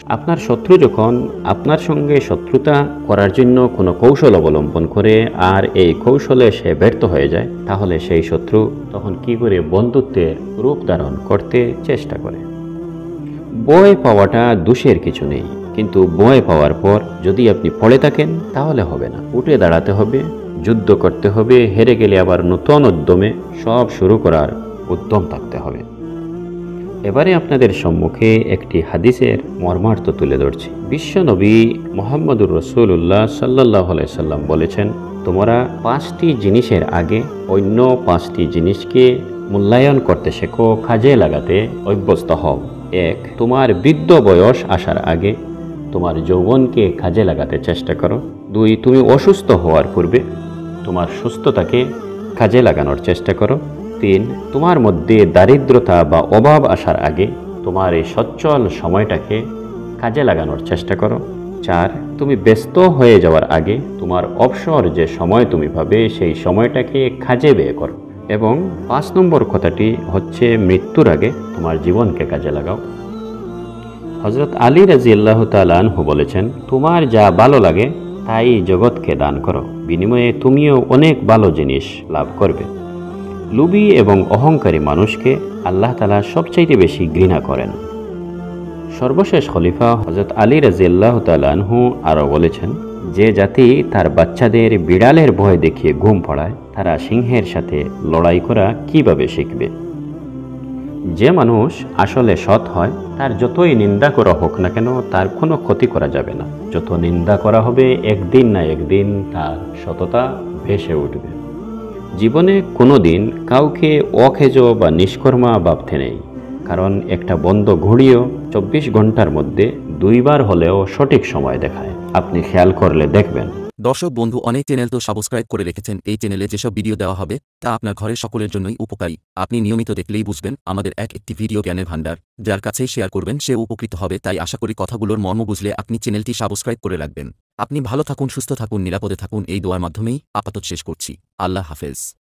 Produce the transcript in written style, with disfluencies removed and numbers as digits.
আপনার শত্রু যখন আপনার সঙ্গে শত্রুতা করার জন্য কোনো কৌশল অবলম্বন করে আর এই কৌশলে সে ব্যর্থ হয়ে যায়, তাহলে সেই শত্রু তখন কি করে বন্ধুত্বের রূপ ধারণ করতে চেষ্টা করে। ভয় পাওয়াটা দোষের কিছু নেই, কিন্তু ভয় পাওয়ার পর যদি আপনি পড়ে থাকেন তাহলে হবে না। উঠে দাঁড়াতে হবে, যুদ্ধ করতে হবে, হেরে গেলে আবার নতুন উদ্যমে সব শুরু করার উদ্যম থাকতে হবে। এবারে আপনাদের সম্মুখে একটি হাদিসের মর্মার্থ তুলে ধরছি। বিশ্বনবী মুহাম্মদুর রাসূলুল্লাহ সাল্লাল্লাহু আলাইহি সাল্লাম বলেছেন, তোমরা 5টি জিনিসের আগে অন্য 5টি জিনিসকে মূল্যায়ন করতে শেখো, কাজে লাগাতে অভ্যস্ত হও। 1, তোমার বৃদ্ধ বয়স আসার আগে তোমার যৌবনকে কাজে লাগাতে চেষ্টা করো। 2, তুমি অসুস্থ হওয়ার পূর্বে তোমার সুস্থতাকে কাজে লাগানোর চেষ্টা করো। 3, তোমার মধ্যে দারিদ্রতা বা অভাব আসার আগে তোমার এই সচ্ছল সময়টাকে কাজে লাগানোর চেষ্টা করো। 4, তুমি ব্যস্ত হয়ে যাওয়ার আগে তোমার অবসর যে সময় তুমি পাবে সেই সময়টাকে কাজে ব্যয় করো। এবং 5 নম্বর কথাটি হচ্ছে, মৃত্যুর আগে তোমার জীবনকে কাজে লাগাও। হযরত আলী রাদিয়াল্লাহু তাআলা আনহু বলেছেন, তোমার যা ভালো লাগে তাই জগৎকে দান করো, বিনিময়ে তুমিও অনেক ভালো জিনিস লাভ করবে। লোভী এবং অহংকারী মানুষকে আল্লাহ তাআলা সবচাইতে বেশি ঘৃণা করেন। সর্বশেষ খলিফা হযরত আলী রাদিয়াল্লাহু তাআলা আনহু আরও বলেছেন, যে জাতি তার বাচ্চাদের বিড়ালের ভয় দেখিয়ে ঘুম পড়ায়, তারা সিংহের সাথে লড়াই করা কিভাবে শিখবে। যে মানুষ আসলে সৎ হয়, তার যতই নিন্দা করা হোক না কেন তার কোনো ক্ষতি করা যাবে না। যত নিন্দা করা হবে, একদিন না একদিন তার সততা ভেসে উঠবে। জীবনে কোনো দিন কাউকে অখেজ বা নিষ্কর্মা ভাবতে নেই, কারণ একটা বন্ধ ঘড়িও 24 ঘন্টার মধ্যে 2 বার হলেও সঠিক সময় দেখায়। আপনি খেয়াল করলে দেখবেন। দর্শক বন্ধু, অনেক চ্যানেল তো সাবস্ক্রাইব করে রেখেছেন। এই চ্যানেলে যেসব ভিডিও দেওয়া হবে তা আপনার ঘরের সকলের জন্যই উপকারী। আপনি নিয়মিত দেখলেই বুঝবেন আমাদের একটি ভিডিও জ্ঞানের ভান্ডার, যার কাছেই শেয়ার করবেন সে উপকৃত হবে। তাই আশা করি কথাগুলোর মর্ম বুঝলে আপনি চ্যানেলটি সাবস্ক্রাইব করে রাখবেন। আপনি ভালো থাকুন, সুস্থ থাকুন, নিরাপদে থাকুন, এই দোয়ার মাধ্যমেই আপাতত শেষ করছি। আল্লাহ হাফেজ।